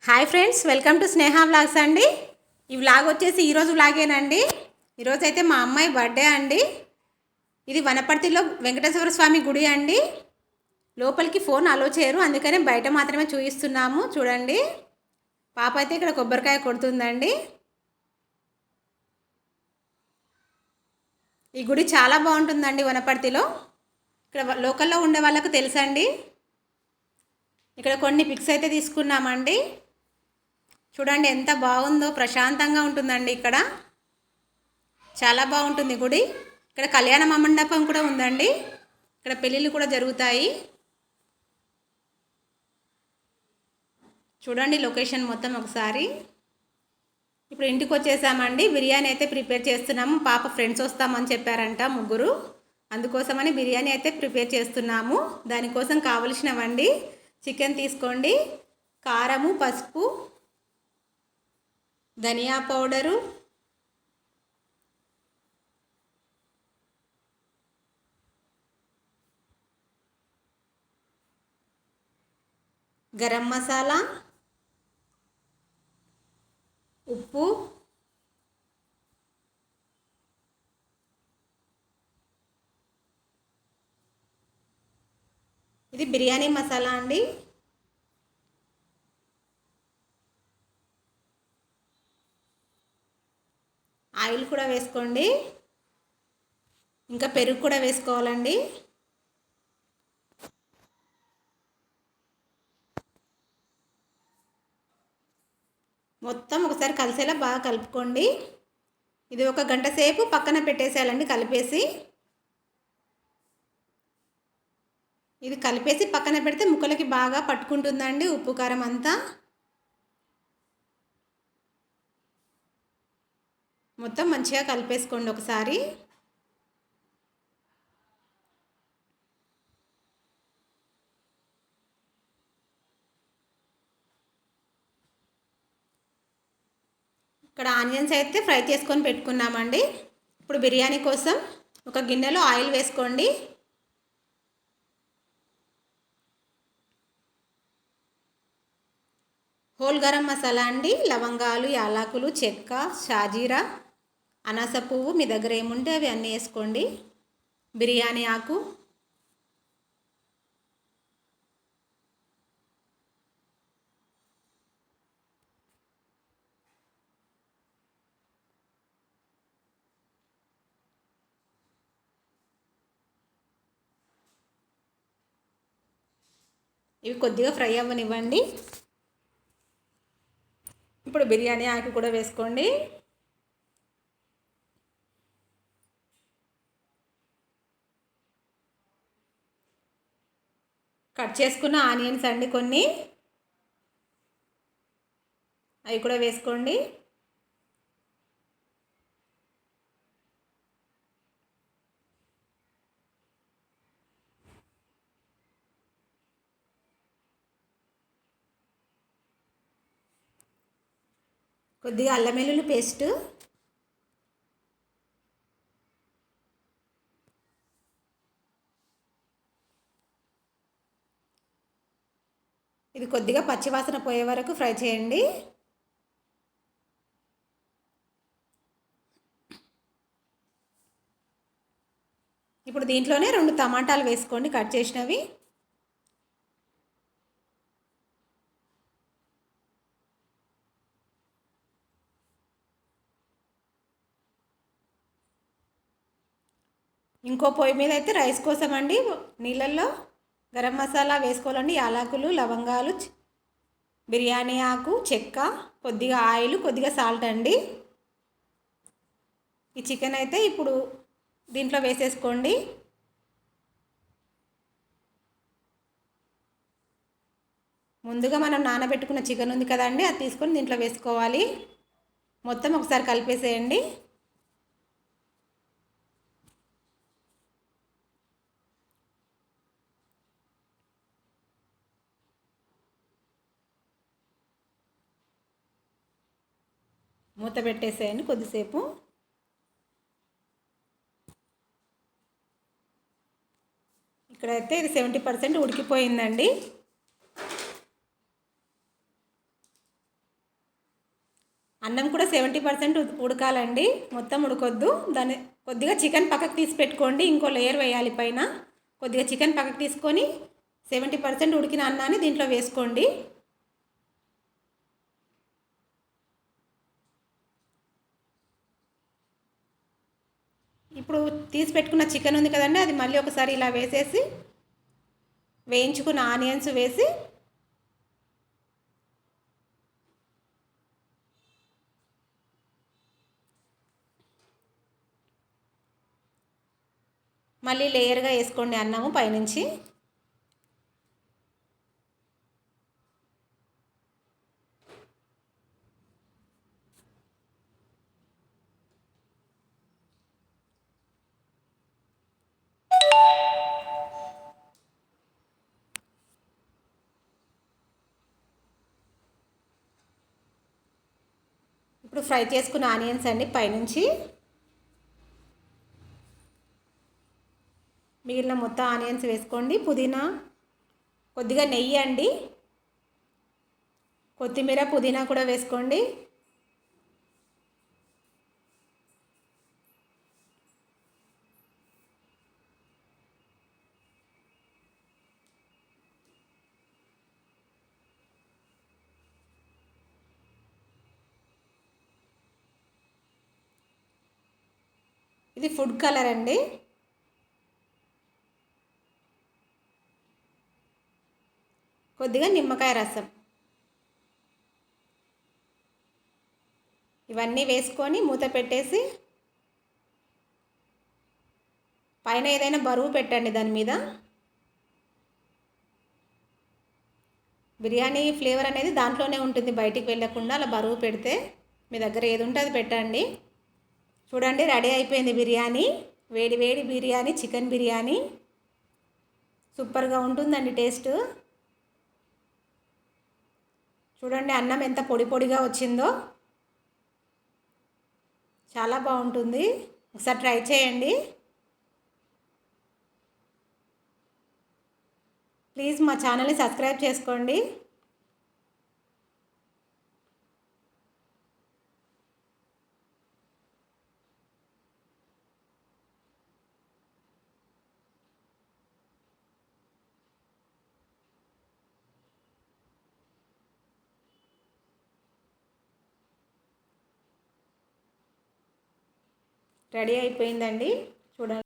Hi friends, welcome to Sneha vlogs అండి. ఈ vlog వచ్చేసి ఈరోజు వ్లాగేనండి. ఈరోజు అయితే మా అమ్మాయి బర్త్డే అండి. ఇది వనపర్తిలో వెంకటేశ్వర స్వామి గుడి అండి. లోపలికి ఫోన్ అలో చేయరు, అందుకనే బయట మాత్రమే చూపిస్తున్నాము. చూడండి, పాప అయితే ఇక్కడ కొబ్బరికాయ కొడుతుందండి. ఈ గుడి చాలా బాగుంటుందండి వనపర్తిలో. ఇక్కడ లోకల్లో ఉండే వాళ్ళకు తెలుసండి. ఇక్కడ కొన్ని పిక్స్ అయితే తీసుకున్నామండి. చూడండి ఎంత బాగుందో, ప్రశాంతంగా ఉంటుందండి. ఇక్కడ చాలా బాగుంటుంది గుడి. ఇక్కడ కళ్యాణ మండపం కూడా ఉందండి. ఇక్కడ పెళ్ళిళ్ళు కూడా జరుగుతాయి. చూడండి లొకేషన్ మొత్తం ఒకసారి. ఇప్పుడు ఇంటికి వచ్చేసామండి. బిర్యానీ అయితే ప్రిపేర్ చేస్తున్నాము. పాప ఫ్రెండ్స్ వస్తామని చెప్పారంట, ముగ్గురు. అందుకోసమని బిర్యానీ అయితే ప్రిపేర్ చేస్తున్నాము. దానికోసం కావలసినవండి: చికెన్ తీసుకోండి, కారము, పసుపు, ధనియా పౌడరు, గరం మసాలా, ఉప్పు, ఇది బిర్యానీ మసాలా అండి. ఆయిల్ కూడా వేసుకోండి. ఇంకా పెరుగు కూడా వేసుకోవాలండి. మొత్తం ఒకసారి కలిసేలా బాగా కలుపుకోండి. ఇది 1 గంట సేపు పక్కన పెట్టేసేయాలండి కలిపేసి. ఇది కలిపేసి పక్కన పెడితే ముక్కలకి బాగా పట్టుకుంటుందండి ఉప్పు కారం అంతా. మొత్తం మంచిగా కలిపేసుకోండి ఒకసారి. ఇక్కడ ఆనియన్స్ అయితే ఫ్రై చేసుకొని పెట్టుకున్నామండి. ఇప్పుడు బిర్యానీ కోసం ఒక గిన్నెలో ఆయిల్ వేసుకోండి. హోల్ గరం మసాలా అండి, లవంగాలు, యాలకులు, చెక్క, షాజీరా, అనాస పువ్వు, మీ దగ్గర ఏముంటే అవి అన్నీ వేసుకోండి. బిర్యానీ ఆకు, ఇవి కొద్దిగా ఫ్రై అవ్వనివ్వండి. ఇప్పుడు బిర్యానీ ఆకు కూడా వేసుకోండి. కట్ చేసుకున్న ఆనియన్స్ అండి కొన్ని, అవి కూడా వేసుకోండి. కొద్దిగా అల్లం వెల్లుల్లి పేస్ట్, ఇది కొద్దిగా పచ్చివాసన పోయే వరకు ఫ్రై చేయండి. ఇప్పుడు దీంట్లోనే 2 టమాటాలు వేసుకోండి, కట్ చేసినవి. ఇంకో పొయ్యి మీద అయితే రైస్ కోసం అండి నీళ్ళల్లో గరం మసాలా వేసుకోవాలండి. యాలకులు, లవంగాలు, బిర్యానీ ఆకు, చెక్క, కొద్దిగా ఆయిల్, కొద్దిగా సాల్ట్ అండి. ఈ చికెన్ అయితే ఇప్పుడు దీంట్లో వేసేసుకోండి. ముందుగా మనం నానబెట్టుకున్న చికెన్ ఉంది కదండి, అది తీసుకొని దీంట్లో వేసుకోవాలి. మొత్తం ఒకసారి కలిపేసేయండి. మూత పెట్టేసేయండి కొద్దిసేపు. ఇక్కడైతే ఇది 70% ఉడికిపోయిందండి. అన్నం కూడా 70% ఉడకాలండి, మొత్తం ఉడకొద్దు. దాన్ని కొద్దిగా చికెన్ పక్కకు తీసి పెట్టుకోండి, ఇంకో లేయర్ వేయాలి పైన. కొద్దిగా చికెన్ పక్కకు తీసుకొని 70% ఉడికిన అన్నాన్ని దీంట్లో వేసుకోండి. ఇప్పుడు తీసి పెట్టుకున్న చికెన్ ఉంది కదండి, అది మళ్ళీ ఒకసారి ఇలా వేసేసి వేయించుకున్న ఆనియన్స్ వేసి మళ్ళీ లేయర్గా వేసుకోండి అన్నము పైనుంచి. ఇప్పుడు ఫ్రై చేసుకున్న ఆనియన్స్ అండి పైనుంచి, మిగిలిన మొత్తం ఆనియన్స్ వేసుకోండి. పుదీనా, కొద్దిగా నెయ్యి అండి, కొత్తిమీర పుదీనా కూడా వేసుకోండి. ఇది ఫుడ్ కలర్ అండి. కొద్దిగా నిమ్మకాయ రసం, ఇవన్నీ వేసుకొని మూత పెట్టేసి పైన ఏదైనా బరువు పెట్టండి దాని మీద. బిర్యానీ ఫ్లేవర్ అనేది దాంట్లోనే ఉంటుంది, బయటికి వెళ్ళకుండా. అలా బరువు పెడితే మీ దగ్గర ఏది ఉంటే అది పెట్టండి. చూడండి, రెడీ అయిపోయింది బిర్యానీ. వేడి వేడి బిర్యానీ, చికెన్ బిర్యానీ సూపర్గా ఉంటుందండి టేస్ట్. చూడండి అన్నం ఎంత పొడి పొడిగా వచ్చిందో, చాలా బాగుంటుంది. ఒకసారి ట్రై చేయండి. ప్లీజ్ మా ఛానల్ని సబ్స్క్రైబ్ చేసుకోండి. రెడీ అయిపోయిందండి, చూడండి.